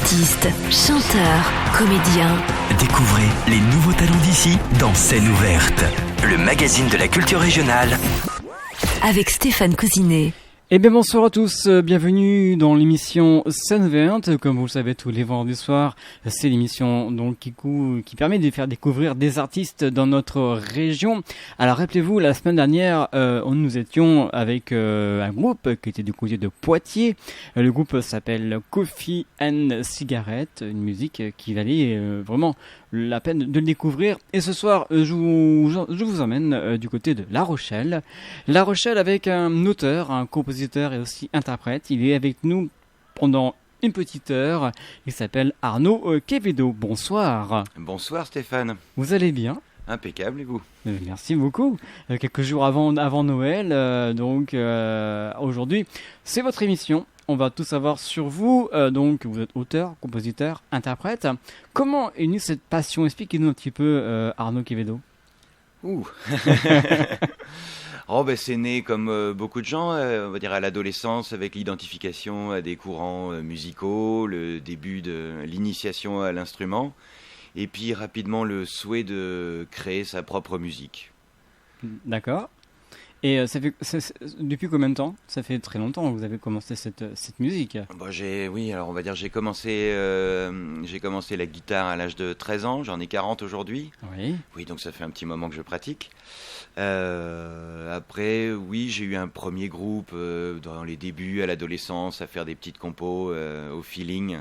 Artistes, chanteurs, comédiens. Découvrez les nouveaux talents d'ici dans Scène ouverte, le magazine de la culture régionale. Avec Stéphane Cousinet. Eh bien bonsoir à tous, bienvenue dans l'émission Scène ouverte. Comme vous le savez, tous les vendredis soirs, c'est l'émission donc qui permet de faire découvrir des artistes dans notre région. Alors rappelez-vous, la semaine dernière, nous étions avec un groupe qui était du côté de Poitiers. Le groupe s'appelle Coffee and Cigarette, une musique qui valait vraiment la peine de le découvrir. Et ce soir, je vous emmène du côté de La Rochelle. La Rochelle avec un auteur, un compositeur et aussi interprète. Il est avec nous pendant une petite heure. Il s'appelle Arnaud Quevedo. Bonsoir. Bonsoir Stéphane. Vous allez bien ? Impeccable, et vous ? Merci beaucoup. Quelques jours avant Noël, donc aujourd'hui, c'est votre émission. On va tout savoir sur vous. Donc, vous êtes auteur, compositeur, interprète. Comment est née cette passion ? Expliquez-nous un petit peu, Arnaud Quevedo. Oh, ben, c'est né comme beaucoup de gens, on va dire à l'adolescence, avec l'identification à des courants musicaux, le début de l'initiation à l'instrument, et puis rapidement le souhait de créer sa propre musique. D'accord. Et depuis combien de temps ? Ça fait très longtemps que vous avez commencé cette musique. Bon, alors on va dire j'ai commencé la guitare à l'âge de 13 ans, j'en ai 40 aujourd'hui. Oui, donc ça fait un petit moment que je pratique. Après, oui, j'ai eu un premier groupe dans les débuts, à l'adolescence, à faire des petites compos au feeling.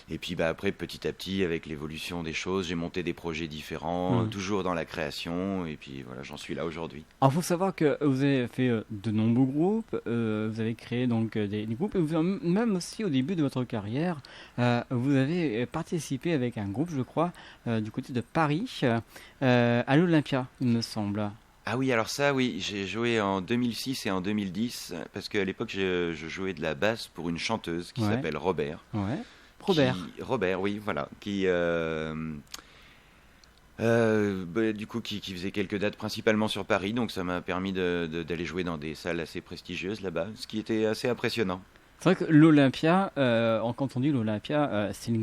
Et puis après, petit à petit, avec l'évolution des choses, j'ai monté des projets différents, toujours dans la création, et puis voilà, j'en suis là aujourd'hui. Alors, il faut savoir que vous avez fait de nombreux groupes, vous avez créé donc des groupes, et même aussi au début de votre carrière, vous avez participé avec un groupe, je crois, du côté de Paris, à l'Olympia, il me semble. Ah oui, alors ça, oui, j'ai joué en 2006 et en 2010, parce qu'à l'époque, je jouais de la basse pour une chanteuse qui s'appelle Robert. Ouais. Robert, oui, voilà, qui faisait quelques dates principalement sur Paris, donc ça m'a permis d'aller jouer dans des salles assez prestigieuses là-bas, ce qui était assez impressionnant. C'est vrai que l'Olympia, quand on dit l'Olympia, c'est les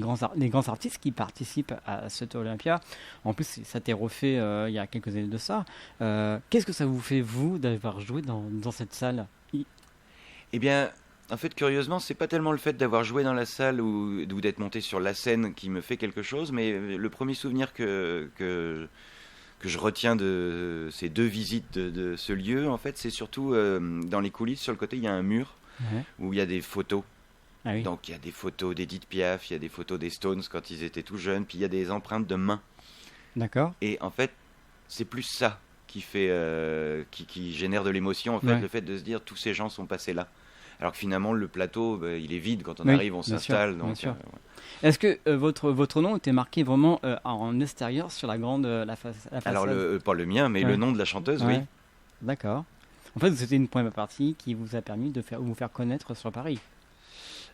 grands artistes qui participent à cet Olympia. En plus, ça a été refait il y a quelques années de ça. Qu'est-ce que ça vous fait, vous, d'avoir joué dans cette salle ? Eh bien, en fait, curieusement, c'est pas tellement le fait d'avoir joué dans la salle ou d'être monté sur la scène qui me fait quelque chose, mais le premier souvenir que je retiens de ces deux visites de ce lieu, en fait, c'est surtout dans les coulisses, sur le côté, il y a un mur où il y a des photos. Ah oui. Donc, il y a des photos d'Edith Piaf, il y a des photos des Stones quand ils étaient tout jeunes, puis il y a des empreintes de mains. D'accord. Et en fait, c'est plus ça qui fait, qui génère de l'émotion, en fait, le fait de se dire tous ces gens sont passés là. Alors que finalement, le plateau, il est vide. Quand on arrive, on s'installe. Donc, Est-ce que votre nom était marqué vraiment en extérieur sur la façade ? Alors, pas le mien, mais le nom de la chanteuse, oui. D'accord. En fait, c'était une première partie qui vous a permis de vous faire connaître sur Paris.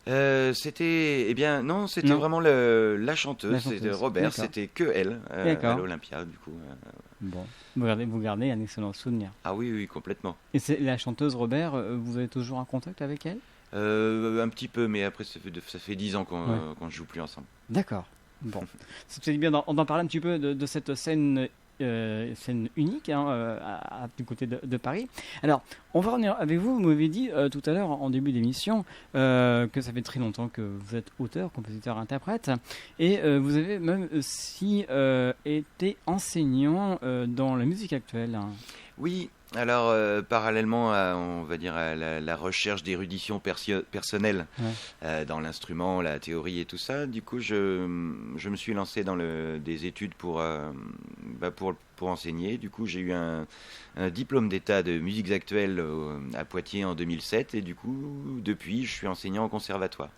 C'était vraiment la chanteuse, c'était Robert, c'était que elle à l'Olympia, du coup. Bon, vous gardez un excellent souvenir. Ah oui, complètement. Et c'est la chanteuse Robert, vous avez toujours un contact avec elle ? Un petit peu, mais après ça fait 10 ans qu'on ne joue plus ensemble. D'accord. Bon, c'est bien d'en parler un petit peu de cette scène unique du côté de Paris. Alors, on va revenir avec vous. Vous m'avez dit tout à l'heure en début d'émission que ça fait très longtemps que vous êtes auteur, compositeur, interprète, et vous avez même aussi été enseignant dans la musique actuelle. Oui. Alors, parallèlement à la recherche d'érudition personnelle dans l'instrument, la théorie et tout ça, du coup, je me suis lancé dans des études pour enseigner. Du coup, j'ai eu un diplôme d'état de musiques actuelles à Poitiers en 2007, et du coup, depuis, je suis enseignant au conservatoire.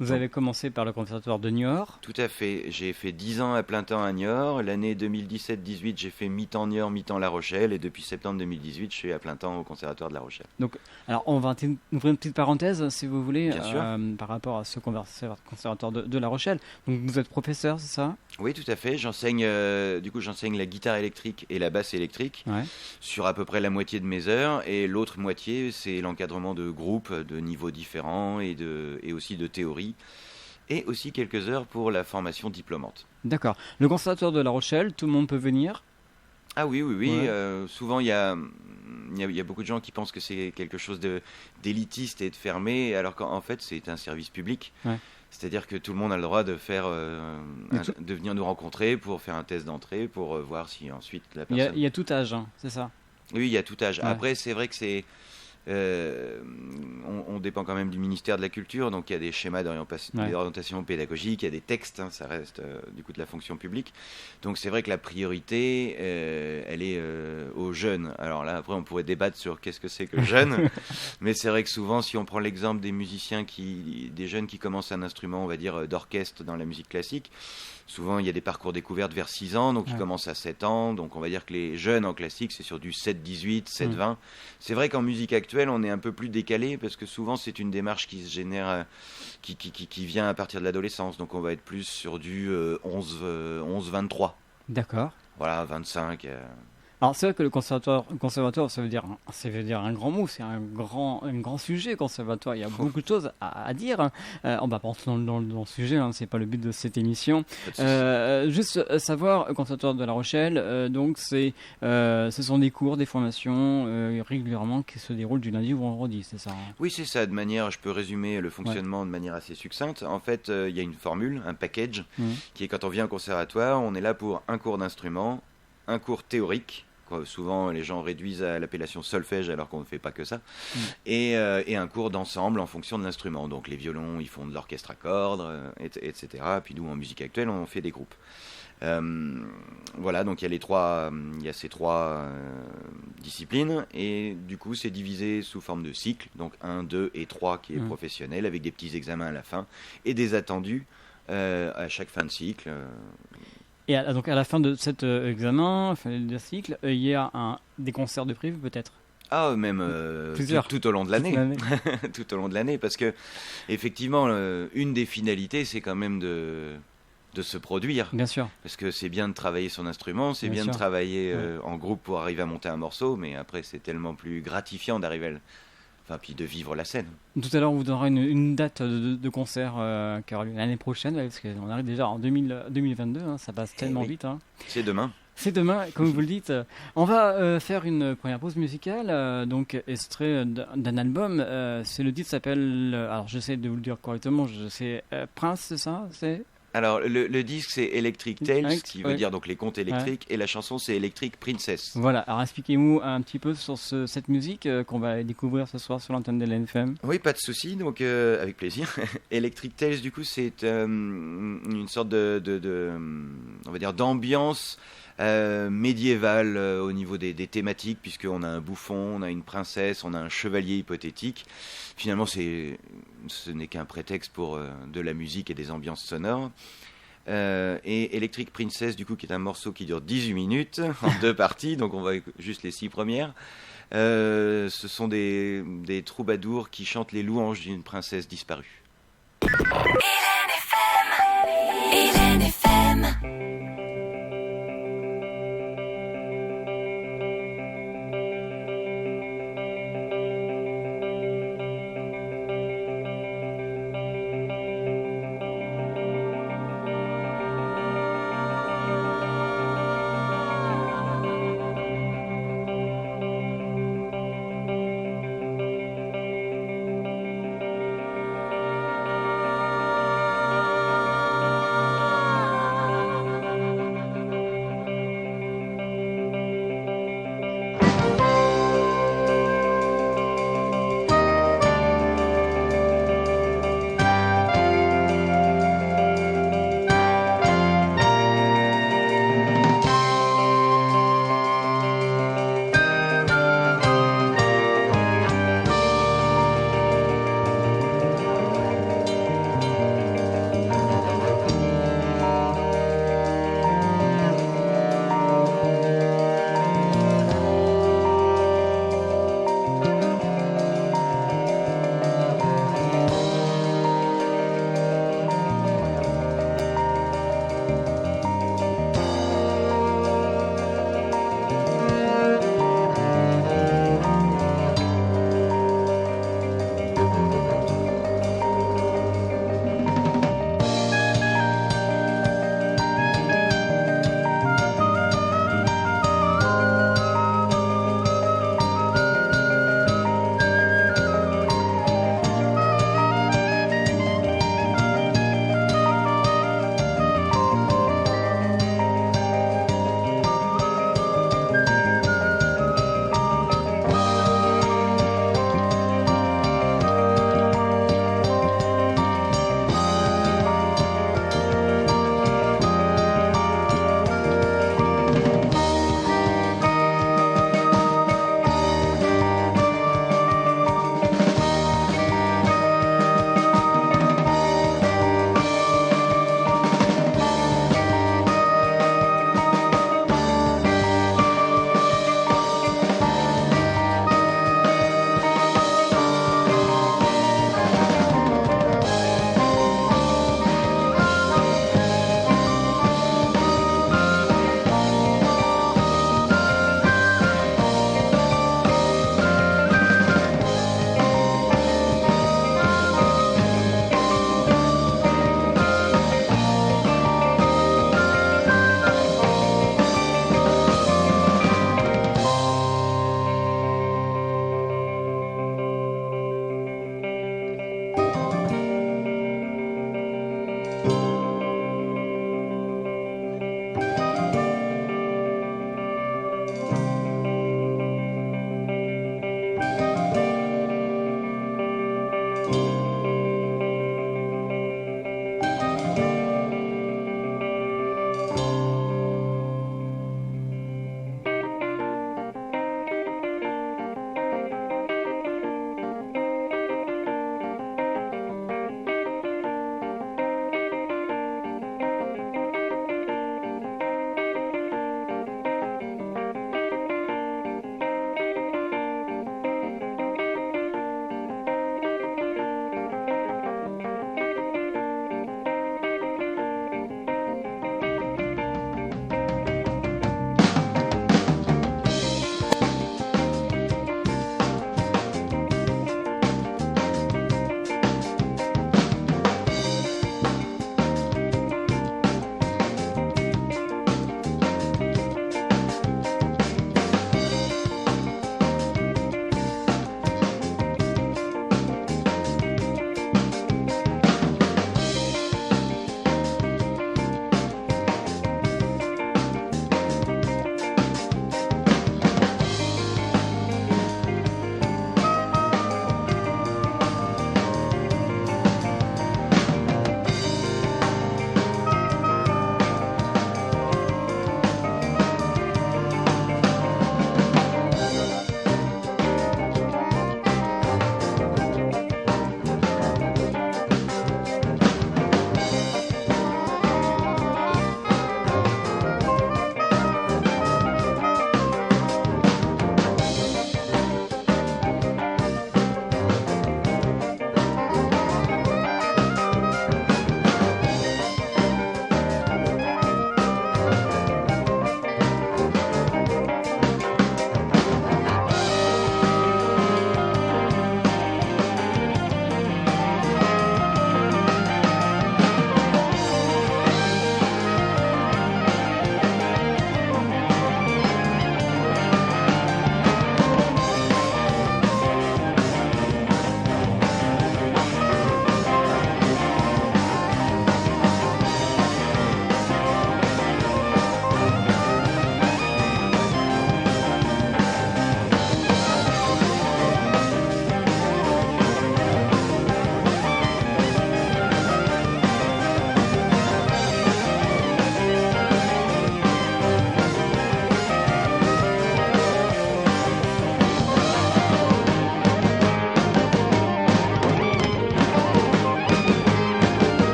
Vous avez commencé par le conservatoire de Niort ? Tout à fait. J'ai fait 10 ans à plein temps à Niort. L'année 2017-18, j'ai fait mi-temps Niort, mi-temps La Rochelle. Et depuis septembre 2018, je suis à plein temps au conservatoire de La Rochelle. Donc, alors, on va ouvrir une petite parenthèse, si vous voulez, par rapport à ce conservatoire de La Rochelle. Donc, vous êtes professeur, c'est ça ? Oui, tout à fait. J'enseigne la guitare électrique et la basse électrique sur à peu près la moitié de mes heures. Et l'autre moitié, c'est l'encadrement de groupes de niveaux différents et aussi de théorie. et aussi quelques heures pour la formation diplômante. D'accord. Le conservatoire de La Rochelle, tout le monde peut venir? Ah oui, oui, oui. Ouais. Souvent, il y a beaucoup de gens qui pensent que c'est quelque chose d'élitiste et de fermé, alors qu'en fait, c'est un service public. Ouais. C'est-à-dire que tout le monde a le droit de de venir nous rencontrer pour faire un test d'entrée, pour voir si ensuite la personne... Il y a tout âge, hein, c'est ça? Oui, il y a tout âge. Ouais. Après, c'est vrai que on dépend quand même du ministère de la Culture, donc il y a des schémas d'orientation pédagogique, il y a des textes, hein, ça reste du coup de la fonction publique. Donc c'est vrai que la priorité, elle est aux jeunes. Alors là, après, on pourrait débattre sur qu'est-ce que c'est que jeune, mais c'est vrai que souvent, si on prend l'exemple des musiciens, des jeunes qui commencent un instrument, on va dire, d'orchestre dans la musique classique, souvent il y a des parcours découvertes vers 6 ans, donc ils commencent à 7 ans, donc on va dire que les jeunes en classique, c'est sur du 7-18, 7-20. C'est vrai qu'en musique actuelle, on est un peu plus décalé, parce que souvent c'est une démarche qui se génère, qui vient à partir de l'adolescence, donc on va être plus sur du 11-23. D'accord. Voilà, 25. Alors c'est vrai que le conservatoire, ça veut dire un grand mot, c'est un grand sujet, conservatoire. Il y a beaucoup de choses à dire. On va pas rentrer dans le sujet, hein, c'est pas le but de cette émission. Juste savoir, conservatoire de La Rochelle, donc ce sont des cours, des formations régulièrement qui se déroulent du lundi au vendredi, c'est ça? Hein? Oui, c'est ça. Je peux résumer le fonctionnement de manière assez succincte. En fait, il y a une formule, un package, qui est quand on vient au conservatoire, on est là pour un cours d'instrument, un cours théorique. Souvent, les gens réduisent à l'appellation solfège alors qu'on ne fait pas que ça. Et un cours d'ensemble en fonction de l'instrument. Donc les violons, ils font de l'orchestre à cordes, etc. Puis nous, en musique actuelle, on fait des groupes. Voilà, donc il y a ces trois disciplines. Et du coup, c'est divisé sous forme de cycle. Donc 1, 2 et 3 qui est professionnel, avec des petits examens à la fin et des attendus à chaque fin de cycle. Et donc à la fin de cet examen, fin de cycle, il y a des concerts de prévus peut-être? Ah, même tout au long de l'année. Tout au long de l'année, parce que effectivement, une des finalités, c'est quand même de se produire. Bien sûr. Parce que c'est bien de travailler son instrument, c'est bien de travailler en groupe pour arriver à monter un morceau, mais après, c'est tellement plus gratifiant d'arriver puis de vivre la scène. Tout à l'heure, on vous donnera une date de concert qui aura lieu l'année prochaine, parce qu'on arrive déjà en 2022, hein, ça passe tellement vite. Hein. C'est demain. C'est demain, comme vous le dites. On va faire une première pause musicale, donc extrait d'un album. Le titre s'appelle, alors j'essaie de vous le dire correctement, c'est Prince, c'est ça? Alors, le disque, c'est Electric Tales, qui veut dire donc les contes électriques, et la chanson, c'est Electric Princess. Voilà, alors expliquez-nous un petit peu sur cette musique qu'on va découvrir ce soir sur l'antenne de l'NFM. Oui, pas de souci, donc avec plaisir. Electric Tales, du coup, c'est une sorte on va dire, d'ambiance médiévale au niveau des thématiques, puisqu'on a un bouffon, on a une princesse, on a un chevalier hypothétique. Finalement, ce n'est qu'un prétexte pour de la musique et des ambiances sonores. Et Electric Princess, du coup, qui est un morceau qui dure 18 minutes, en 2 parties, donc on va juste les 6 premières. Ce sont des troubadours qui chantent les louanges d'une princesse disparue. Hélène FM.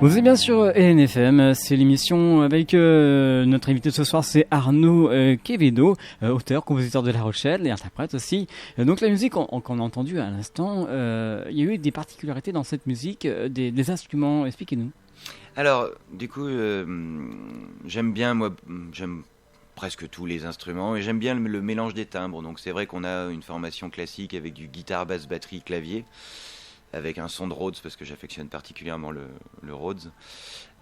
Vous êtes bien sûr LNFM, c'est l'émission avec notre invité de ce soir, c'est Arnaud Quevedo, auteur, compositeur de La Rochelle et interprète aussi. Donc la musique qu'on a entendue à l'instant, il y a eu des particularités dans cette musique, des instruments, expliquez-nous. Alors, du coup, j'aime presque tous les instruments et j'aime bien le mélange des timbres. Donc c'est vrai qu'on a une formation classique avec du guitare, basse, batterie, clavier, avec un son de Rhodes parce que j'affectionne particulièrement le Rhodes.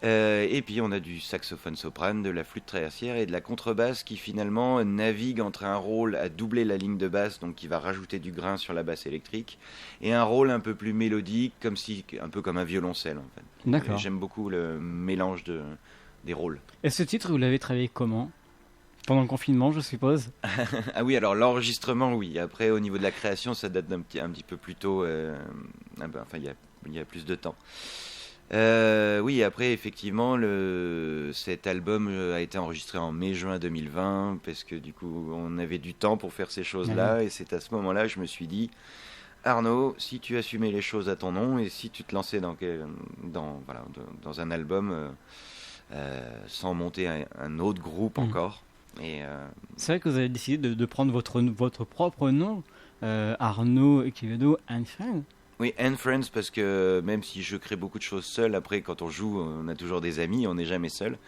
Et puis on a du saxophone soprane, de la flûte traversière et de la contrebasse qui finalement navigue entre un rôle à doubler la ligne de basse, donc qui va rajouter du grain sur la basse électrique, et un rôle un peu plus mélodique, un peu comme un violoncelle en fait. D'accord. Et j'aime beaucoup le mélange des rôles. Et ce titre, vous l'avez travaillé comment ? Pendant le confinement, je suppose. Ah oui, alors l'enregistrement, oui. Après, au niveau de la création, ça date un petit peu plus tôt. Il y a plus de temps. Oui, après, effectivement, cet album a été enregistré en mai-juin 2020 parce que du coup, on avait du temps pour faire ces choses-là. Et c'est à ce moment-là que je me suis dit, Arnaud, si tu assumais les choses à ton nom et si tu te lançais dans un album sans monter un autre groupe encore. Et c'est vrai que vous avez décidé de prendre votre propre nom, Arnaud Quevedo and Friends. Oui, and Friends, parce que même si je crée beaucoup de choses seul, après quand on joue, on a toujours des amis, on n'est jamais seul.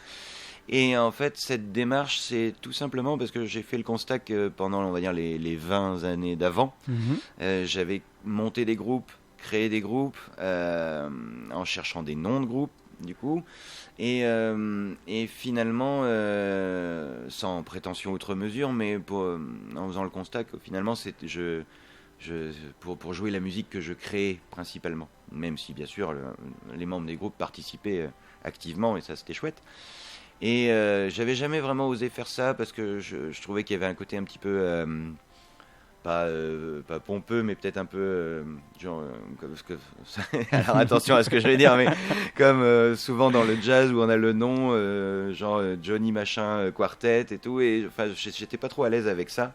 Et en fait, cette démarche, c'est tout simplement parce que j'ai fait le constat que pendant, on va dire, les 20 années d'avant, j'avais monté des groupes, créé des groupes, en cherchant des noms de groupes, du coup. Et finalement, sans prétention outre mesure, mais en faisant le constat que finalement, pour jouer la musique que je créais principalement, même si bien sûr les membres des groupes participaient activement, et ça c'était chouette. Et j'avais jamais vraiment osé faire ça parce que je trouvais qu'il y avait un côté un petit peu... pas pompeux, mais peut-être un peu alors attention à ce que je vais dire, mais comme souvent dans le jazz où on a le nom Johnny machin quartet et tout, et enfin j'étais pas trop à l'aise avec ça.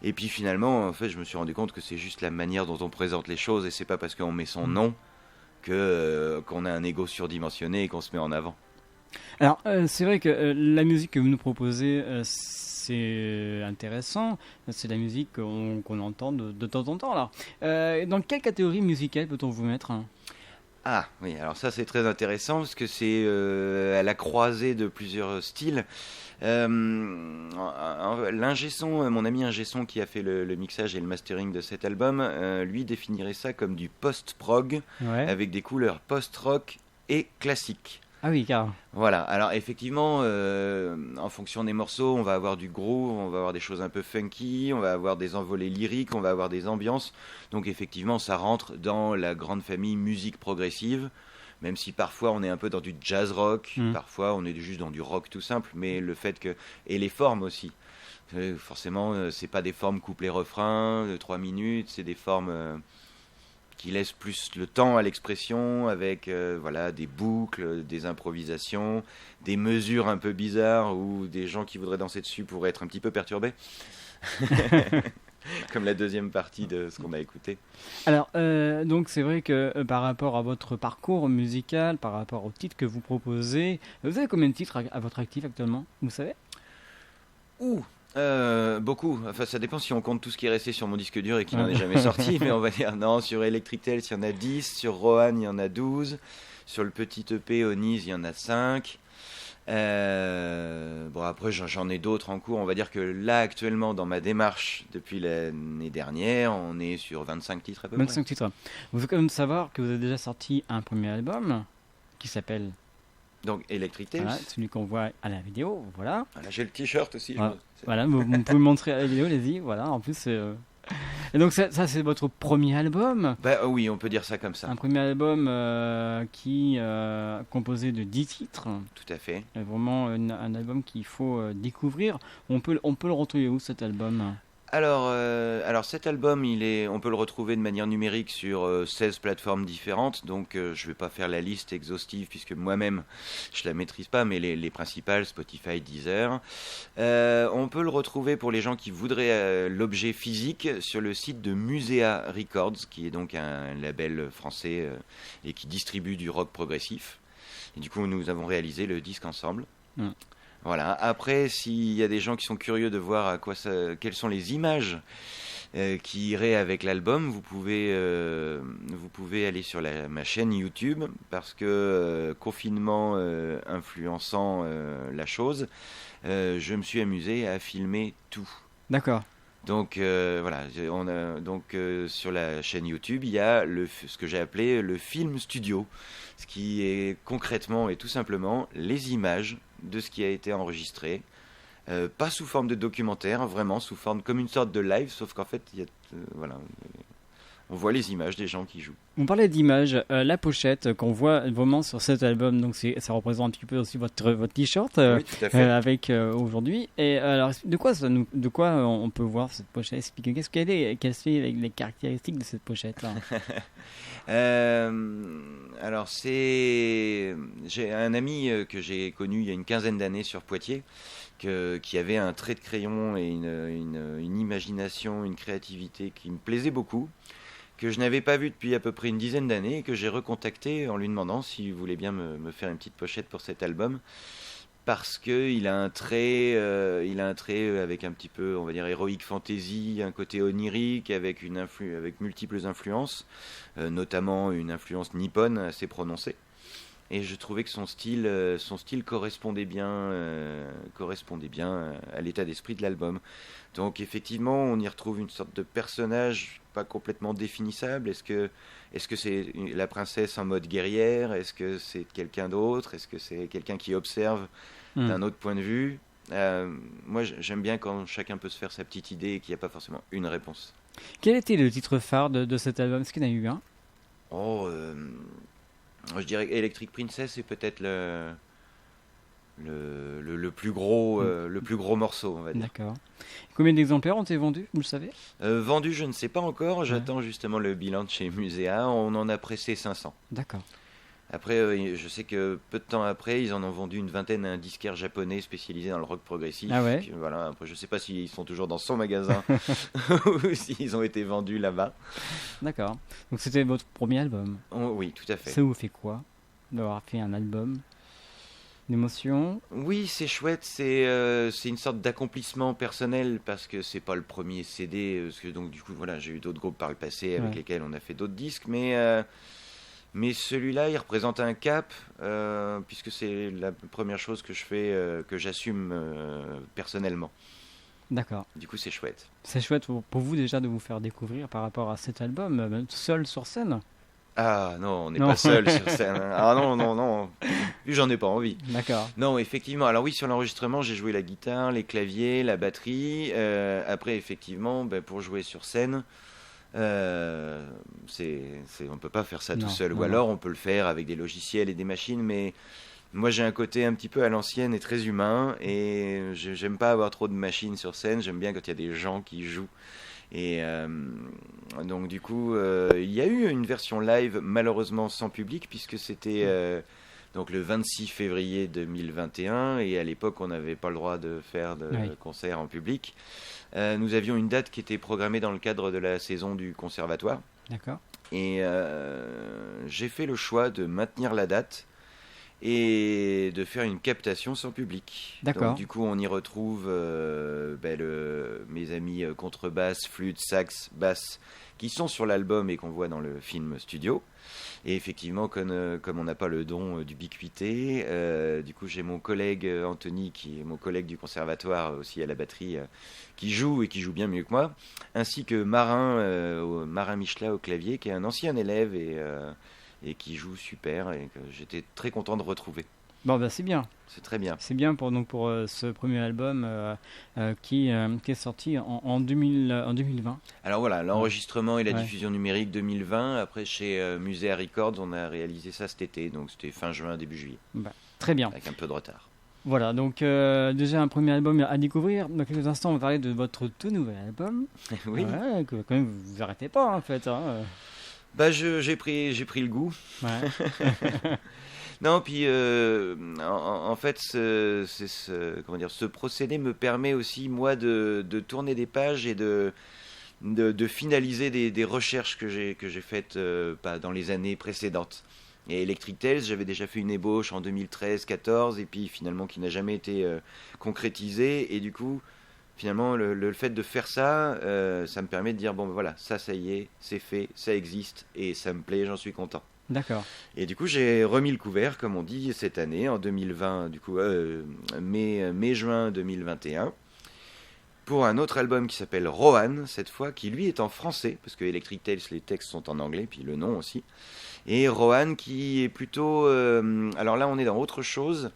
Et puis finalement, en fait, je me suis rendu compte que c'est juste la manière dont on présente les choses, et c'est pas parce qu'on met son nom qu'on a un ego surdimensionné et qu'on se met en avant. Alors c'est vrai que la musique que vous nous proposez, c'est intéressant, c'est la musique qu'on entend de temps en temps là. Dans quelle catégorie musicale peut-on vous mettre ? Ah oui, alors ça c'est très intéressant parce que c'est à la croisée de plusieurs styles. L'ingé son, mon ami ingé son qui a fait le mixage et le mastering de cet album, lui définirait ça comme du post-prog, avec des couleurs post-rock et classique. Ah oui, carrément. Voilà, alors effectivement, en fonction des morceaux, on va avoir du groove, on va avoir des choses un peu funky, on va avoir des envolées lyriques, on va avoir des ambiances. Donc effectivement, ça rentre dans la grande famille musique progressive, même si parfois on est un peu dans du jazz rock, parfois on est juste dans du rock tout simple, mais le fait que... Et les formes aussi. Forcément, c'est pas des formes couplet-refrain de 3 minutes, c'est des formes... qui laisse plus le temps à l'expression avec des boucles, des improvisations, des mesures un peu bizarres où des gens qui voudraient danser dessus pourraient être un petit peu perturbés. Comme la deuxième partie de ce qu'on a écouté. Alors, donc c'est vrai que par rapport à votre parcours musical, par rapport aux titres que vous proposez, vous avez combien de titres à votre actif actuellement, vous savez ? Beaucoup. Enfin, ça dépend si on compte tout ce qui est resté sur mon disque dur et qui n'en est jamais sorti, mais on va dire non, sur Electric Tales il y en a 10, sur Rohan il y en a 12, sur le petit EP Oniz il y en a 5. Après j'en ai d'autres en cours. On va dire que là actuellement dans ma démarche depuis l'année dernière, on est sur 25 titres à peu près. 25 titres. Vous devez quand même savoir que vous avez déjà sorti un premier album qui s'appelle... Donc Electric Tales. Voilà, celui qu'on voit à la vidéo, voilà. J'ai le t-shirt aussi. Voilà, vous pouvez me montrer à la vidéo, allez-y, voilà, en plus c'est... Et donc ça c'est votre premier album ? Oui, on peut dire ça comme ça. Un premier album qui est composé de 10 titres. Tout à fait. Vraiment un album qu'il faut découvrir. On peut le retrouver où cet album ? Alors cet album, on peut le retrouver de manière numérique sur 16 plateformes différentes, donc je ne vais pas faire la liste exhaustive puisque moi-même je ne la maîtrise pas, mais les principales, Spotify, Deezer. On peut le retrouver pour les gens qui voudraient l'objet physique sur le site de Musea Records, qui est donc un label français et qui distribue du rock progressif. Et du coup, nous avons réalisé le disque ensemble. Mm. Voilà. Après, s'il y a des gens qui sont curieux de voir quelles sont les images qui iraient avec l'album, vous pouvez aller sur ma chaîne YouTube, parce que confinement influençant la chose, je me suis amusé à filmer tout. D'accord. Donc voilà, sur la chaîne YouTube, il y a ce que j'ai appelé le film studio, ce qui est concrètement et tout simplement les images de ce qui a été enregistré, pas sous forme de documentaire, vraiment sous forme comme une sorte de live, sauf qu'en fait, on voit les images des gens qui jouent. On parlait d'images, la pochette qu'on voit vraiment sur cet album, donc ça représente un petit peu aussi votre t-shirt Oui, tout à fait. avec aujourd'hui. Et alors, de quoi on peut voir cette pochette? Expliquez, quelles sont les caractéristiques de cette pochette-là? Alors j'ai un ami que j'ai connu il y a une quinzaine d'années sur Poitiers, qui avait un trait de crayon et une imagination, une créativité qui me plaisait beaucoup, que je n'avais pas vu depuis à peu près une dizaine d'années, et que j'ai recontacté en lui demandant s'il voulait bien me faire une petite pochette pour cet album, parce qu'il a un trait avec un petit peu, on va dire, heroic fantasy, un côté onirique, avec multiples influences, notamment une influence nippone assez prononcée. Et je trouvais que son style correspondait bien à l'état d'esprit de l'album. Donc effectivement, on y retrouve une sorte de personnage pas complètement définissable. Est-ce que c'est la princesse en mode guerrière? Est-ce que c'est quelqu'un d'autre? Est-ce que c'est quelqu'un qui observe d'un autre point de vue? Moi, j'aime bien quand chacun peut se faire sa petite idée et qu'il n'y a pas forcément une réponse. Quel était le titre phare de cet album? Est-ce qu'il y en a eu un? Je dirais Electric Princess est peut-être le plus gros morceau, on va dire. D'accord. Combien d'exemplaires ont été vendus, vous le savez? Vendus, je ne sais pas encore. J'attends justement le bilan de chez Muséa. On en a pressé 500. D'accord. Après, je sais que peu de temps après, ils en ont vendu une vingtaine à un disquaire japonais spécialisé dans le rock progressif. Ah ouais. Voilà. Après, je ne sais pas s'ils sont toujours dans son magasin ou s'ils ont été vendus là-bas. D'accord. Donc c'était votre premier album. Oui, tout à fait. Ça vous fait quoi d'avoir fait un album? D'émotion? Oui, c'est chouette, c'est une sorte d'accomplissement personnel, parce que c'est pas le premier CD, parce que donc du coup voilà, j'ai eu d'autres groupes par le passé avec lesquels on a fait d'autres disques, mais celui-là il représente un cap, puisque c'est la première chose que je fais, que j'assume personnellement. D'accord. Du coup c'est chouette. C'est chouette pour vous déjà de vous faire découvrir par rapport à cet album, même seul sur scène? Ah non, on n'est pas seul sur scène. Ah non, j'en ai pas envie. D'accord. Non, effectivement. Alors oui, sur l'enregistrement, j'ai joué la guitare, les claviers, la batterie. Après, effectivement, pour jouer sur scène, on peut pas faire ça tout seul. Ou alors, on peut le faire avec des logiciels et des machines, mais moi, j'ai un côté un petit peu à l'ancienne et très humain, et j'aime pas avoir trop de machines sur scène. J'aime bien quand il y a des gens qui jouent. Et donc du coup, il y a eu une version live, malheureusement sans public, puisque c'était donc le 26 février 2021, et à l'époque on n'avait pas le droit de faire de concert en public. Nous avions une date qui était programmée dans le cadre de la saison du conservatoire. D'accord. Et j'ai fait le choix de maintenir la date et de faire une captation sans public. D'accord. Donc du coup, on y retrouve mes amis contrebasse, flûte, sax, basse, qui sont sur l'album et qu'on voit dans le film studio. Et effectivement, comme on n'a pas le don d'ubiquité, du coup, j'ai mon collègue Anthony, qui est mon collègue du conservatoire aussi à la batterie, qui joue et qui joue bien mieux que moi, ainsi que Marin Michelat au clavier, qui est un ancien élève et qui joue super, et que j'étais très content de retrouver. Bon, c'est bien. C'est très bien. C'est bien pour ce premier album qui est sorti en 2020. Alors voilà, l'enregistrement et la diffusion numérique 2020. Après, chez Muséa Records, on a réalisé ça cet été, donc c'était fin juin, début juillet. Très bien. Avec un peu de retard. Voilà, donc déjà un premier album à découvrir. Dans quelques instants, on va parler de votre tout nouvel album. Oui. Ouais, que quand même, vous arrêtez pas en fait. J'ai pris le goût. Ouais. Non, puis en fait, ce procédé me permet aussi, moi, de tourner des pages et de finaliser des recherches que j'ai faites dans les années précédentes. Et Electric Tales, j'avais déjà fait une ébauche en 2013-14 et puis finalement qui n'a jamais été concrétisée. Et du coup, finalement, le fait de faire ça, ça me permet de dire bon, ben voilà, ça y est, c'est fait, ça existe et ça me plaît, j'en suis content. D'accord. Et du coup, j'ai remis le couvert, comme on dit, cette année, en 2020, du coup, mai-juin 2021, pour un autre album qui s'appelle Rohan, cette fois, qui lui est en français, parce que Electric Tales, les textes sont en anglais, puis le nom aussi. Et Rohan qui est plutôt... alors là, on est dans autre chose.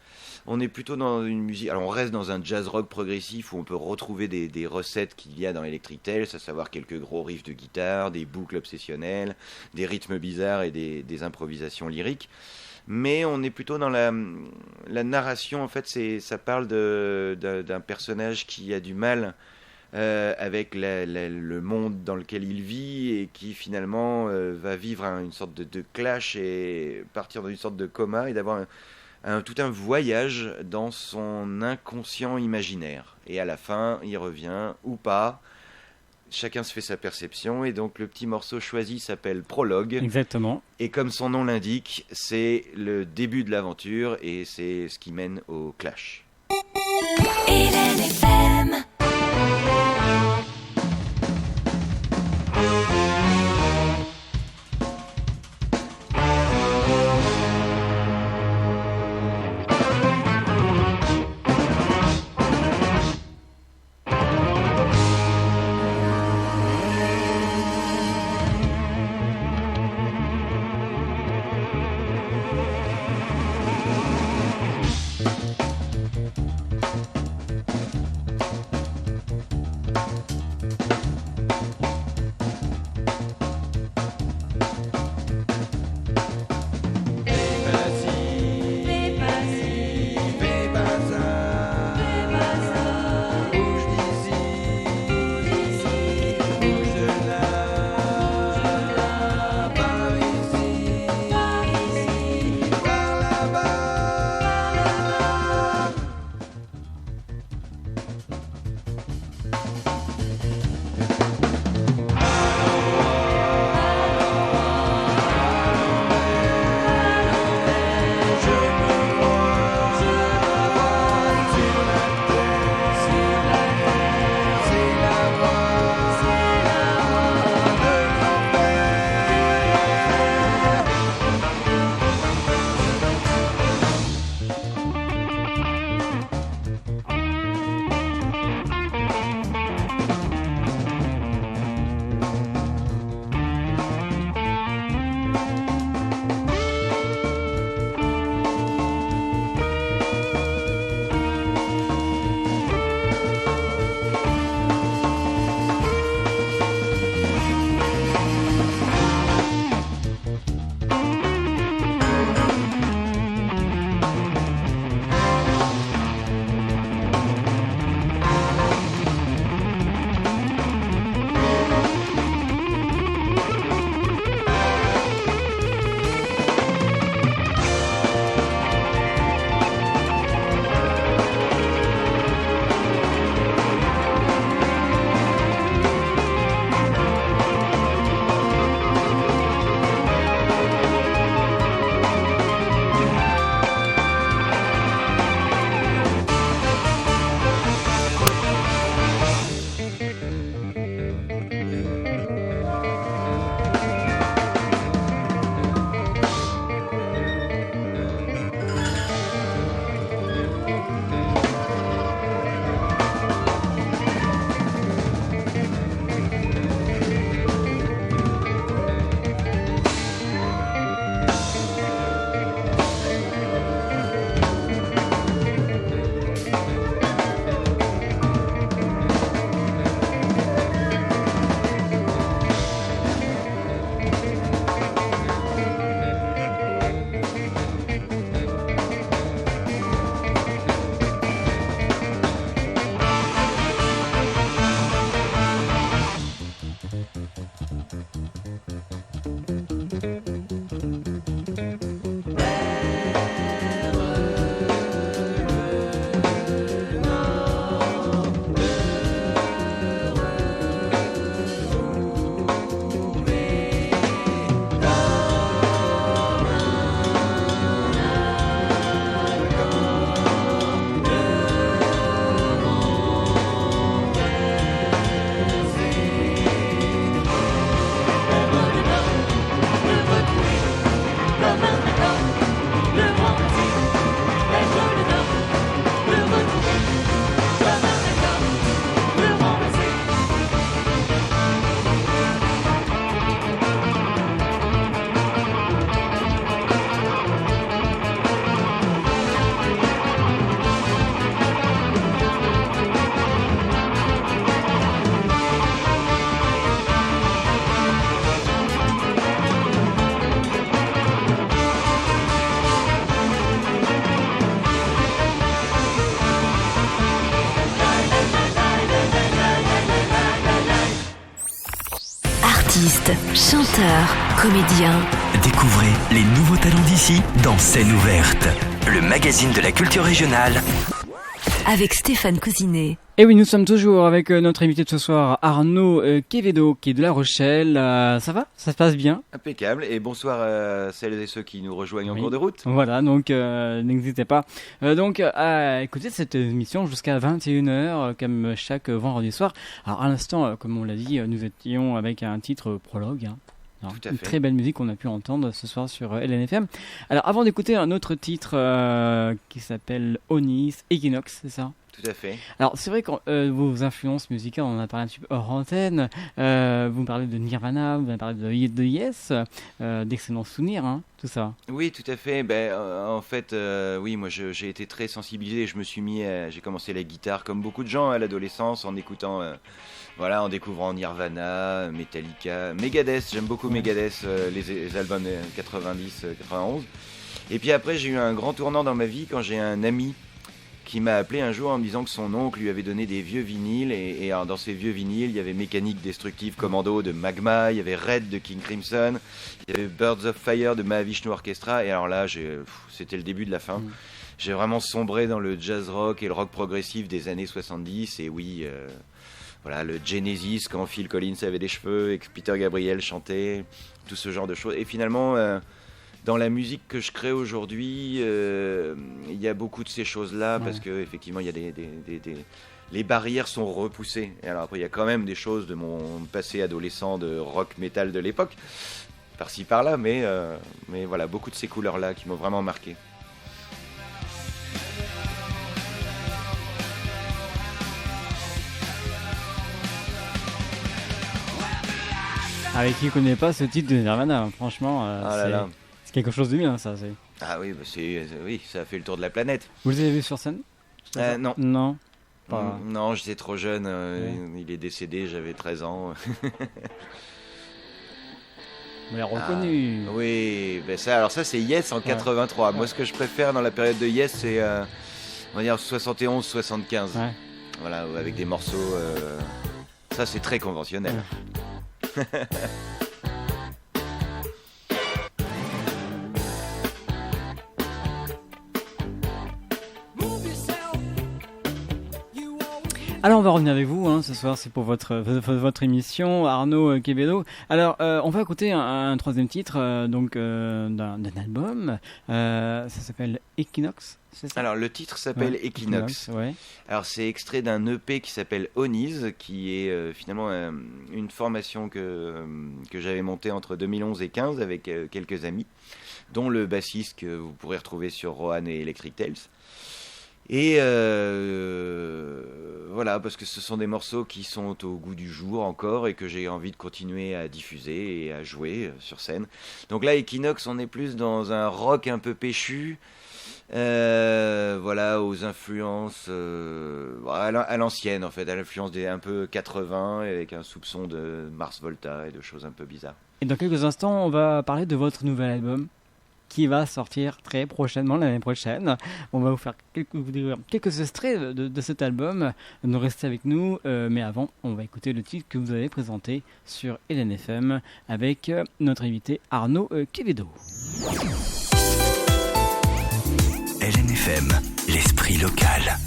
On est plutôt dans une musique... Alors, on reste dans un jazz rock progressif où on peut retrouver des recettes qu'il y a dans Electric Tales, à savoir quelques gros riffs de guitare, des boucles obsessionnelles, des rythmes bizarres et des improvisations lyriques. Mais on est plutôt dans la narration. En fait, ça parle d'un personnage qui a du mal avec le monde dans lequel il vit et qui finalement va vivre une sorte de clash et partir dans une sorte de coma et d'avoir tout un voyage dans son inconscient imaginaire. Et à la fin, il revient ou pas. Chacun se fait sa perception et donc le petit morceau choisi s'appelle Prologue. Exactement. Et comme son nom l'indique, c'est le début de l'aventure et c'est ce qui mène au clash. Hélène FM. Artistes, chanteurs, comédiens. Découvrez les nouveaux talents d'ici dans Scène ouverte, le magazine de la culture régionale. Avec Stéphane Cousinet. Et oui, nous sommes toujours avec notre invité de ce soir, Arnaud Quevedo, qui est de La Rochelle. Ça va? Ça se passe bien? Impeccable. Et bonsoir à celles et ceux qui nous rejoignent en cours de route. Voilà, donc n'hésitez pas à écouter cette émission jusqu'à 21h, comme chaque vendredi soir. Alors à l'instant, comme on l'a dit, nous étions avec un titre prologue. Alors, Tout à une fait. très belle musique qu'on a pu entendre ce soir sur LNFM. Alors avant d'écouter un autre titre qui s'appelle Onis, Equinox, c'est ça? Tout à fait. Alors c'est vrai que vos influences musicales, on en a parlé un petit peu hors antenne, vous me parlez de Nirvana, vous me parlez de Yes, d'excellents souvenirs, hein, tout ça. Oui, tout à fait. En fait, oui, moi j'ai été très sensibilisé. Je me suis j'ai commencé la guitare comme beaucoup de gens à l'adolescence en écoutant, en découvrant Nirvana, Metallica, Megadeth. J'aime beaucoup Megadeth, les albums 90, 91. Et puis après, j'ai eu un grand tournant dans ma vie quand j'ai un ami qui m'a appelé un jour en me disant que son oncle lui avait donné des vieux vinyles et dans ces vieux vinyles il y avait Mécanique Destructive Commando de Magma, il y avait Red de King Crimson, il y avait Birds of Fire de Mahavishnu Orchestra, et alors là c'était le début de la fin. J'ai vraiment sombré dans le jazz rock et le rock progressif des années 70, et oui, le Genesis quand Phil Collins avait des cheveux et que Peter Gabriel chantait, tout ce genre de choses. Et finalement dans la musique que je crée aujourd'hui, il y a beaucoup de ces choses-là, parce que effectivement, il y a les barrières sont repoussées. Et alors après, il y a quand même des choses de mon passé adolescent de rock metal de l'époque, par-ci par-là, mais voilà, beaucoup de ces couleurs-là qui m'ont vraiment marqué. Avec qui ne connaît pas ce titre de Nirvana, franchement, c'est quelque chose de bien, ça. Ah oui, oui, ça a fait le tour de la planète. Vous les avez vus sur scène? Non. Non. Pas... Non, j'étais trop jeune, il est décédé, j'avais 13 ans. Vous l'avez reconnu. Oui, ça c'est Yes en 83. Moi, ce que je préfère dans la période de Yes, c'est on va dire 71-75. Ouais. Voilà, avec des morceaux. Ça, c'est très conventionnel. Ouais. Alors on va revenir avec vous ce soir, c'est pour votre émission, Arnaud Quevedo. Alors on va écouter un troisième titre d'un album, ça s'appelle Equinox, c'est ça? Alors le titre s'appelle Equinox. Ouais. Alors c'est extrait d'un EP qui s'appelle Onis, qui est finalement une formation que j'avais montée entre 2011 et 2015 avec quelques amis, dont le bassiste que vous pourrez retrouver sur Rohan et Electric Tales. Et voilà, parce que ce sont des morceaux qui sont au goût du jour encore et que j'ai envie de continuer à diffuser et à jouer sur scène. Donc là, Equinox, on est plus dans un rock un peu péchu, aux influences à l'ancienne en fait, à l'influence des un peu 80 avec un soupçon de Mars Volta et de choses un peu bizarres. Et dans quelques instants, on va parler de votre nouvel album qui va sortir très prochainement, l'année prochaine. On va vous faire quelques extraits de cet album. Donc restez avec nous, mais avant, on va écouter le titre que vous avez présenté sur LNFM avec notre invité Arnaud Quevedo. LNFM, l'esprit local.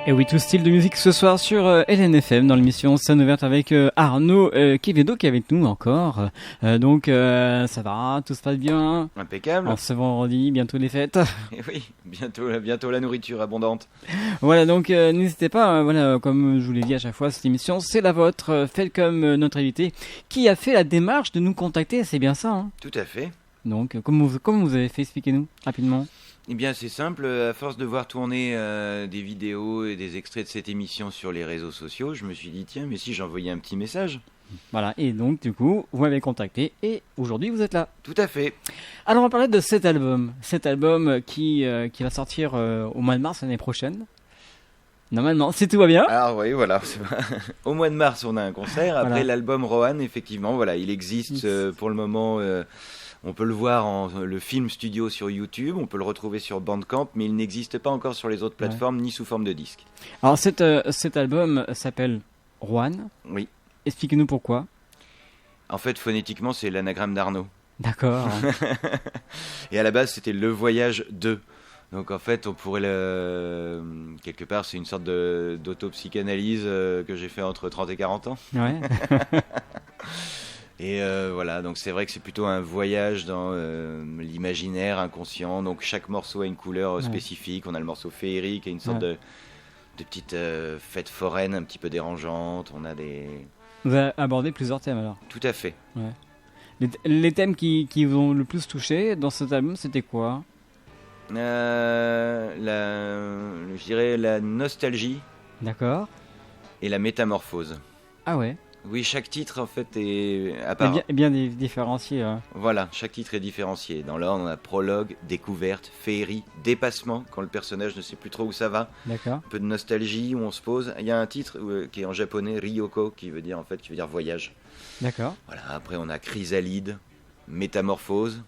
Et oui, tout style de musique ce soir sur LNFM dans l'émission Scène ouverte avec Arnaud Quevedo qui est avec nous encore. Donc ça va, tout se passe bien. Impeccable. En ce vendredi, bientôt les fêtes. Et oui, bientôt la nourriture abondante. Voilà, donc n'hésitez pas, voilà, comme je vous l'ai dit à chaque fois, cette émission c'est la vôtre. Faites comme notre invité qui a fait la démarche de nous contacter, c'est bien ça, hein. Tout à fait. Donc comment vous avez fait, expliquez-nous rapidement. Eh bien, c'est simple. À force de voir tourner des vidéos et des extraits de cette émission sur les réseaux sociaux, je me suis dit, tiens, mais si j'envoyais un petit message. Voilà, et donc du coup, vous m'avez contacté et aujourd'hui vous êtes là. Tout à fait. Alors on va parler de cet album qui va sortir au mois de mars l'année prochaine. Normalement, si tout va bien. Alors oui, voilà. Au mois de mars, on a un concert. Après Voilà. l'album Rohan, effectivement, voilà, il existe pour le moment. On peut le voir le film studio sur YouTube, on peut le retrouver sur Bandcamp, mais il n'existe pas encore sur les autres plateformes ni sous forme de disque. Alors cet album s'appelle Rohan. Oui. Expliquez-nous pourquoi. En fait, phonétiquement, c'est l'anagramme d'Arnaud. D'accord. Et à la base, c'était le voyage 2. Donc en fait, on pourrait quelque part, c'est une sorte d'autopsychanalyse que j'ai fait entre 30 et 40 ans. Ouais. Et voilà, donc c'est vrai que c'est plutôt un voyage dans l'imaginaire inconscient. Donc chaque morceau a une couleur spécifique. On a le morceau féerique et une sorte de petite fête foraine un petit peu dérangeante. On a des... Vous avez abordé plusieurs thèmes alors. Tout à fait. Ouais. Les thèmes qui vous ont le plus touché dans cet album, c'était quoi ? Je dirais la nostalgie D'accord. et la métamorphose. Ah ouais. Oui, chaque titre en fait est à part. Bien différencié. Hein. Voilà, chaque titre est différencié. Dans l'ordre, on a prologue, découverte, féerie, dépassement, quand le personnage ne sait plus trop où ça va. D'accord. Un peu de nostalgie où on se pose. Il y a un titre qui est en japonais, Ryoko, qui veut dire voyage. D'accord. Voilà. Après, on a chrysalide, métamorphose.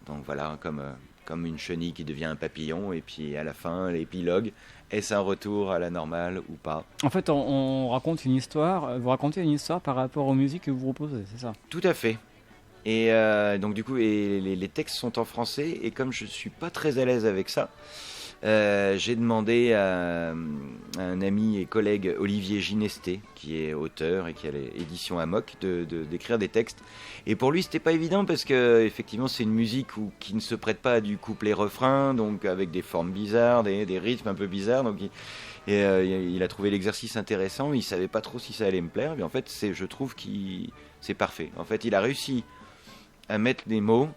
Donc voilà, comme une chenille qui devient un papillon. Et puis à la fin, l'épilogue. Est-ce un retour à la normale ou pas ? En fait, on raconte une histoire. Vous racontez une histoire par rapport aux musiques que vous proposez, c'est ça ? Tout à fait. Et donc du coup, les textes sont en français. Et comme je ne suis pas très à l'aise avec ça, j'ai demandé à un ami et collègue, Olivier Ginesté, qui est auteur et qui a l'édition Amok, d'écrire des textes. Et pour lui, c'était pas évident parce que effectivement, c'est une musique qui ne se prête pas à du couplet-refrain, donc avec des formes bizarres, des rythmes un peu bizarres. Donc il a trouvé l'exercice intéressant. Il savait pas trop si ça allait me plaire, mais en fait, je trouve que c'est parfait. En fait, il a réussi à mettre des mots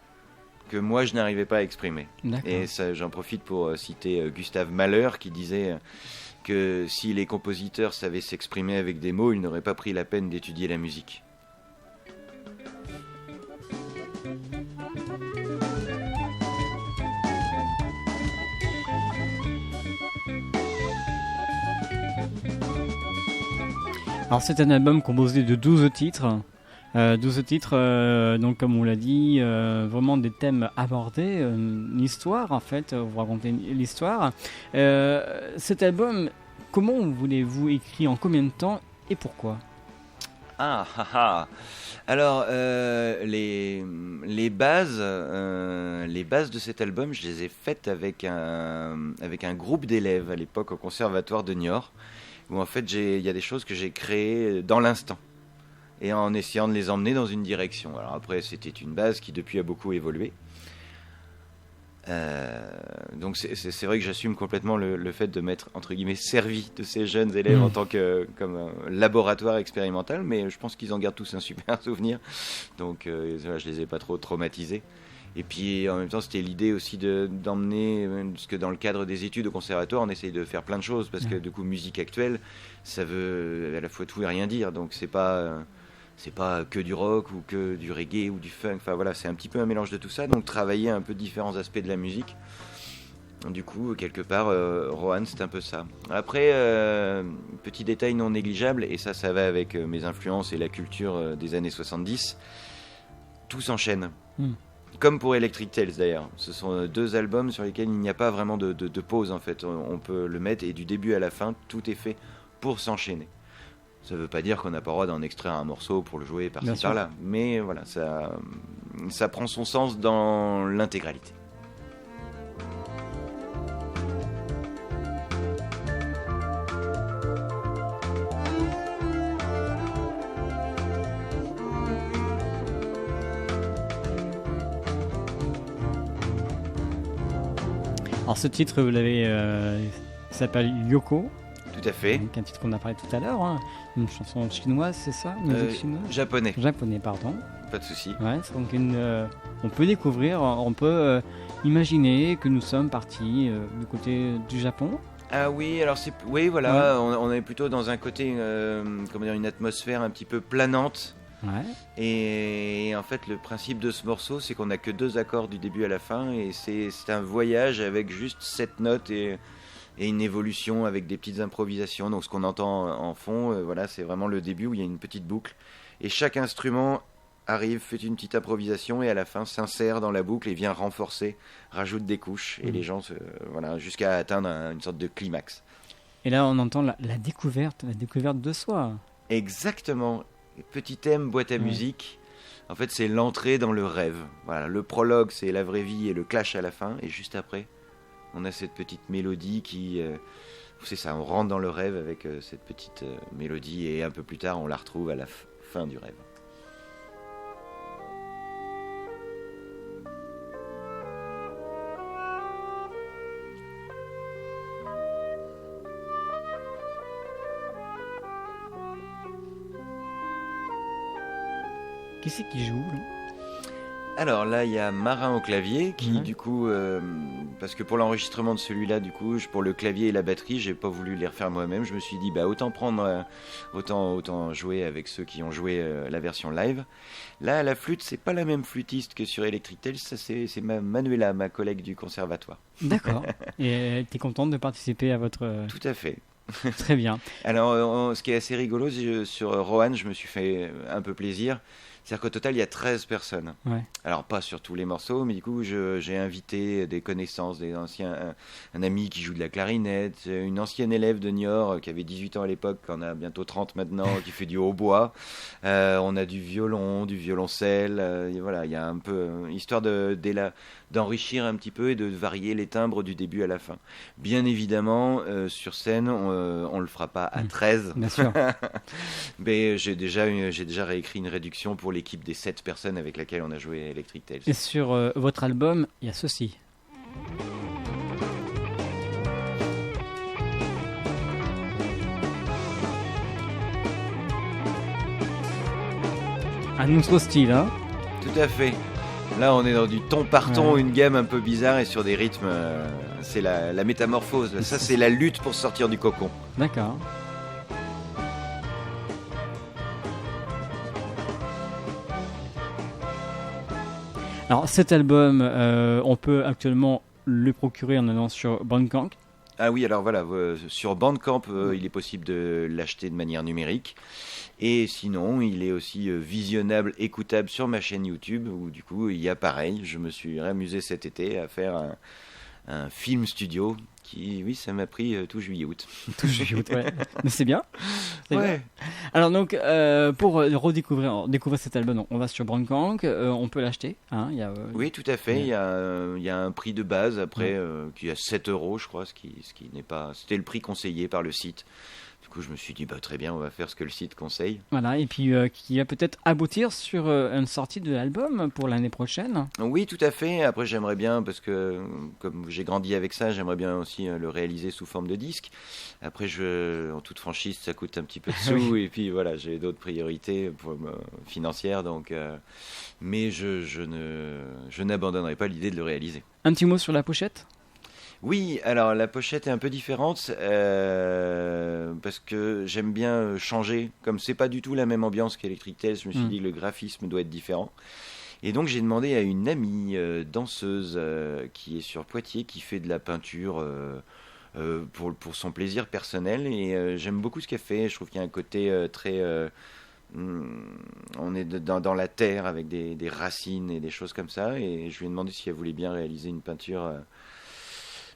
que moi je n'arrivais pas à exprimer. D'accord. Et ça, j'en profite pour citer Gustave Mahler qui disait que si les compositeurs savaient s'exprimer avec des mots, ils n'auraient pas pris la peine d'étudier la musique. Alors c'est un album composé de 12 titres. 12 titres, donc comme on l'a dit, vraiment des thèmes abordés, une histoire en fait, vous racontez l'histoire. Cet album, comment vous écrit, en combien de temps et pourquoi ? Alors les bases de cet album, je les ai faites avec un groupe d'élèves à l'époque au conservatoire de Niort, où en fait il y a des choses que j'ai créées dans l'instant et en essayant de les emmener dans une direction. Alors après, c'était une base qui depuis a beaucoup évolué. Donc c'est vrai que j'assume complètement le fait de m'être entre guillemets servi de ces jeunes élèves en tant comme un laboratoire expérimental, mais je pense qu'ils en gardent tous un super souvenir. Donc voilà, je les ai pas trop traumatisés. Et puis en même temps, c'était l'idée aussi d'emmener, parce que dans le cadre des études au conservatoire, on essaye de faire plein de choses, parce que du coup, musique actuelle, ça veut à la fois tout et rien dire. Donc c'est pas que du rock ou que du reggae ou du funk. Enfin voilà, c'est un petit peu un mélange de tout ça. Donc travailler un peu différents aspects de la musique. Du coup, quelque part, Rohan, c'est un peu ça. Après, petit détail non négligeable, et ça va avec mes influences et la culture des années 70, tout s'enchaîne. Comme pour Electric Tales d'ailleurs. Ce sont deux albums sur lesquels il n'y a pas vraiment de pause en fait. On peut le mettre et du début à la fin, tout est fait pour s'enchaîner. Ça ne veut pas dire qu'on n'a pas le droit d'en extraire un morceau pour le jouer par-ci par-là. Mais voilà, ça prend son sens dans l'intégralité. Alors ce titre, vous l'avez, s'appelle Yoko, Tout à fait. donc un titre qu'on a parlé tout à l'heure, hein. Une chanson chinoise, c'est ça? Une musique chinoise? Japonais, Japonais, pardon. pas de souci. Ouais, c'est donc on peut découvrir, on peut imaginer que nous sommes partis du côté du Japon. Ah oui, alors oui, voilà, on est plutôt dans un côté, comment dire, une atmosphère un petit peu planante. Ouais. Et en fait, le principe de ce morceau, c'est qu'on n'a que 2 accords du début à la fin, et c'est un voyage avec juste 7 notes et une évolution avec des petites improvisations. Donc ce qu'on entend en fond, voilà, c'est vraiment le début où il y a une petite boucle, et chaque instrument arrive, fait une petite improvisation, et à la fin s'insère dans la boucle et vient renforcer, rajoute des couches, et les gens voilà, jusqu'à atteindre une sorte de climax. Et là, on entend la découverte de soi. Exactement. Petit thème boîte à musique. En fait, c'est l'entrée dans le rêve. Voilà, le prologue, c'est la vraie vie et le clash à la fin. Et juste après, on a cette petite mélodie qui... c'est ça, on rentre dans le rêve avec cette petite mélodie. Et un peu plus tard, on la retrouve à la fin du rêve. Qui c'est qui joue là? Alors là, il y a Marin au clavier qui, Ouais. du coup, parce que pour l'enregistrement de celui-là, du coup, pour le clavier et la batterie, j'ai pas voulu les refaire moi-même. Je me suis dit, bah autant prendre, autant jouer avec ceux qui ont joué la version live. Là, la flûte, c'est pas la même flûtiste que sur Electric Tales. Ça, c'est Manuela, ma collègue du conservatoire. D'accord. Et t'es contente de participer à votre... Tout à fait. Très bien. Alors, ce qui est assez rigolo, sur Rohan, je me suis fait un peu plaisir. C'est-à-dire qu'au total, il y a 13 personnes. Ouais. Alors, pas sur tous les morceaux, mais du coup, j'ai invité des connaissances, des anciens, un ami qui joue de la clarinette, une ancienne élève de Niort qui avait 18 ans à l'époque, qui en a bientôt 30 maintenant, qui fait du hautbois. On a du violon, du violoncelle. Et voilà, il y a un peu, histoire d'enrichir un petit peu et de varier les timbres du début à la fin. Bien évidemment, sur scène, on le fera pas à 13. Bien sûr. Mais j'ai déjà réécrit une réduction pour l'équipe des 7 personnes avec laquelle on a joué Electric Tales. Et sur votre album, il y a ceci. Un autre style, hein? Tout à fait. Là, on est dans du ton par ton, Ouais. une gamme un peu bizarre et sur des rythmes. C'est la métamorphose. Là. Ça, c'est la lutte pour sortir du cocon. D'accord. Alors cet album, on peut actuellement le procurer en allant sur Bandcamp. Ah oui, alors voilà, sur Bandcamp, il est possible de l'acheter de manière numérique. Et sinon, il est aussi visionnable, écoutable sur ma chaîne YouTube, où du coup, il y a pareil. Je me suis amusé cet été à faire un film studio qui, oui, ça m'a pris tout juillet-août. Tout juillet, ouais. Mais c'est bien. C'est Ouais. bien. Alors donc, pour découvrir cet album, on va sur Bandcamp, on peut l'acheter. Hein, il y a, Oui, tout à fait. Ouais. Il y a un prix de base après qui est à 7 €, je crois, ce qui n'est pas. C'était le prix conseillé par le site. Du coup, je me suis dit, bah, très bien, on va faire ce que le site conseille. Voilà, et puis qui va peut-être aboutir sur une sortie de l'album pour l'année prochaine. Oui, tout à fait. Après, j'aimerais bien, parce que comme j'ai grandi avec ça, j'aimerais bien aussi le réaliser sous forme de disque. Après, en toute franchise, ça coûte un petit peu de sous, et puis voilà, j'ai d'autres priorités financières, donc. Mais je n'abandonnerai pas l'idée de le réaliser. Un petit mot sur la pochette. Oui, alors la pochette est un peu différente parce que j'aime bien changer. Comme c'est pas du tout la même ambiance qu'Electric Tales, je me suis dit que le graphisme doit être différent. Et donc j'ai demandé à une amie danseuse qui est sur Poitiers, qui fait de la peinture pour son plaisir personnel. Et j'aime beaucoup ce qu'elle fait. Je trouve qu'il y a un côté très... on est dans la terre avec des racines et des choses comme ça. Et je lui ai demandé si elle voulait bien réaliser une peinture...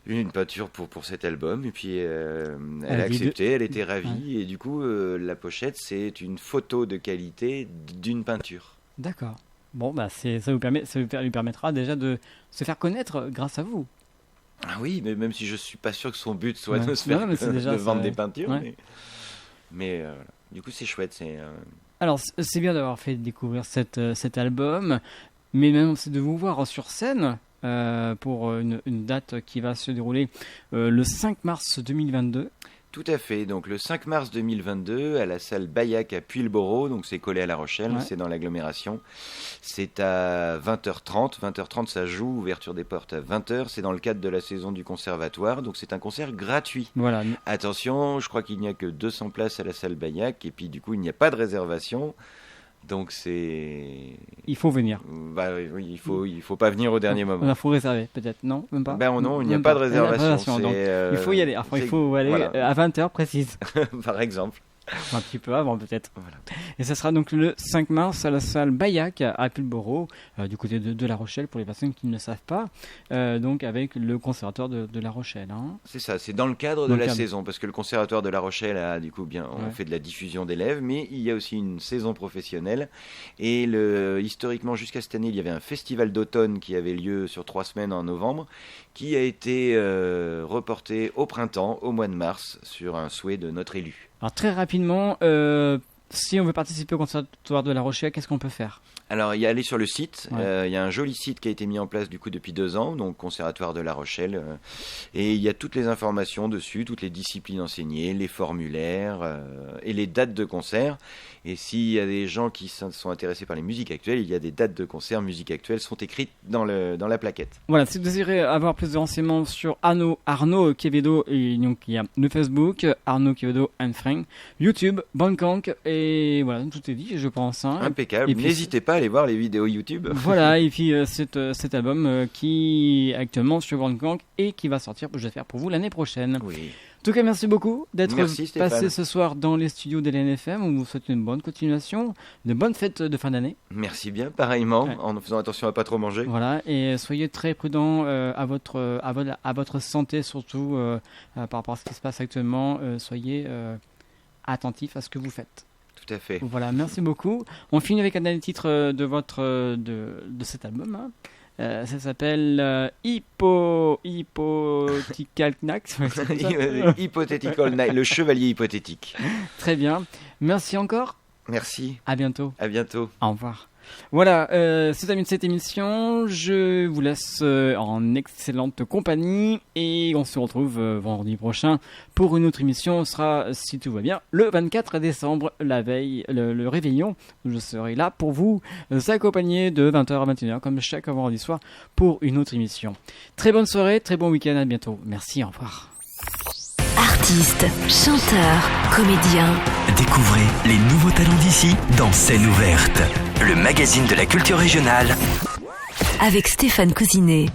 Une peinture pour cet album, et puis elle a accepté, elle était ravie, et du coup la pochette c'est une photo de qualité d'une peinture. D'accord. Bon, bah ça lui permettra déjà de se faire connaître grâce à vous. Ah oui, mais même si je suis pas sûr que son but soit Ouais. de se faire Non, mais c'est déjà de vendre ça, des peintures, ouais. mais voilà. Du coup c'est chouette, Alors, c'est bien d'avoir fait découvrir cet album, mais même c'est de vous voir sur scène. pour une date qui va se dérouler le 5 mars 2022. Tout à fait. Donc le 5 mars 2022 à la salle Bayac à Puy-le-Boreau, donc c'est collé à La Rochelle, c'est dans l'agglomération. C'est à 20h30. 20h30 ça joue, ouverture des portes à 20h. C'est dans le cadre de la saison du conservatoire, donc c'est un concert gratuit. Voilà. Attention, je crois qu'il n'y a que 200 places à la salle Bayac et puis du coup il n'y a pas de réservation. Donc il faut venir. Oui, il faut pas venir au dernier moment. Il faut réserver, peut-être. Non, même pas. Non, il n'y a pas de réservation. Donc, il faut y aller. Enfin, il faut aller à 20h précise. Par exemple. Un petit peu avant peut-être. Voilà. Et ça sera donc le 5 mars à la salle Bayac à Puy-le-Boreau, du côté de La Rochelle pour les personnes qui ne le savent pas, donc avec le conservatoire de La Rochelle. Hein. C'est ça, c'est dans le cadre de la saison, parce que le conservatoire de La Rochelle a du coup on fait de la diffusion d'élèves, mais il y a aussi une saison professionnelle. Et historiquement jusqu'à cette année, il y avait un festival d'automne qui avait lieu sur 3 semaines en novembre, qui a été reporté au printemps, au mois de mars, sur un souhait de notre élu. Alors très rapidement, si on veut participer au conservatoire de La Rochelle, qu'est-ce qu'on peut faire ? Alors, il y a aller sur le site. Il y a un joli site qui a été mis en place du coup depuis 2 ans, donc Conservatoire de La Rochelle. Et il y a toutes les informations dessus, toutes les disciplines enseignées, les formulaires et les dates de concert. Et s'il y a des gens qui sont intéressés par les musiques actuelles, il y a des dates de concert musiques actuelles sont écrites dans la plaquette. Voilà, si vous désirez avoir plus de renseignements sur Arnaud Quevedo, et donc il y a le Facebook, Arnaud Quevedo and Frank, YouTube, Bandcamp, et voilà, tout est dit, je pense. Hein. Impeccable. N'hésitez pas à aller voir les vidéos YouTube. Voilà, et puis cet album qui est actuellement sur Bandcamp et qui va sortir, je vais faire pour vous l'année prochaine. Oui. En tout cas, merci beaucoup d'être passé ce soir dans les studios de l'NFM. On vous souhaite une bonne continuation, de bonnes fêtes de fin d'année. Merci bien, pareillement, en faisant attention à pas trop manger. Voilà, et soyez très prudents à votre santé, surtout par rapport à ce qui se passe actuellement. Soyez attentifs à ce que vous faites. Tout à fait. Voilà, merci beaucoup. On finit avec un dernier titre de cet album. Hein. Ça s'appelle Hypothetical Knack. Hypothetical Knight, le chevalier hypothétique. Très bien. Merci encore. Merci. À bientôt. À bientôt. Au revoir. Voilà, c'est terminé cette émission. Je vous laisse en excellente compagnie et on se retrouve vendredi prochain pour une autre émission. Ce sera, si tout va bien, le 24 décembre, la veille, le réveillon. Je serai là pour vous accompagner de 20h à 21h comme chaque vendredi soir pour une autre émission. Très bonne soirée, très bon week-end, à bientôt. Merci, au revoir. Artistes, chanteurs, comédiens. Découvrez les nouveaux talents d'ici dans Scène ouverte, le magazine de la culture régionale. Avec Stéphane Cousinet.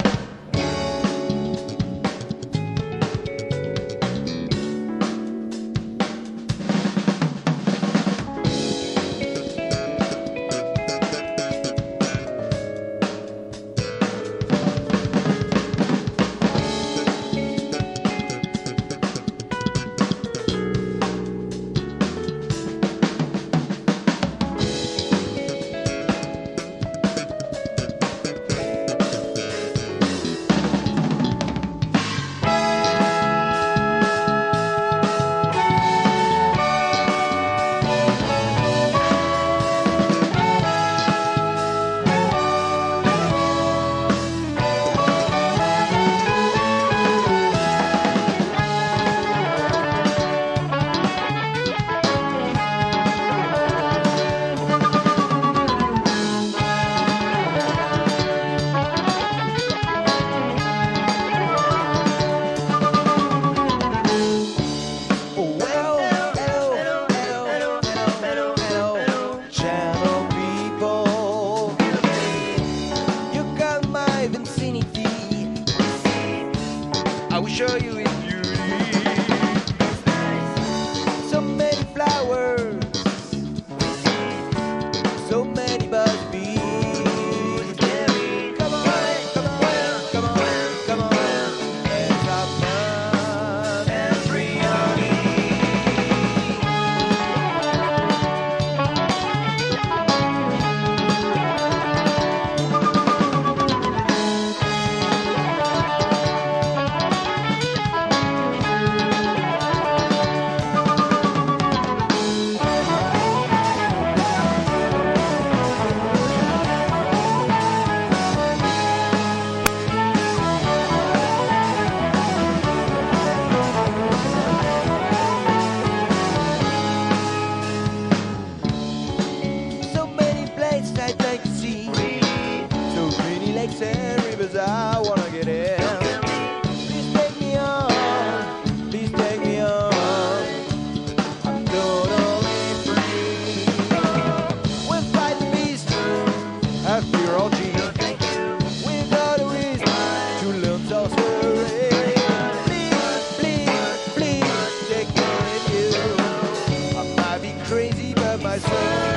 I swear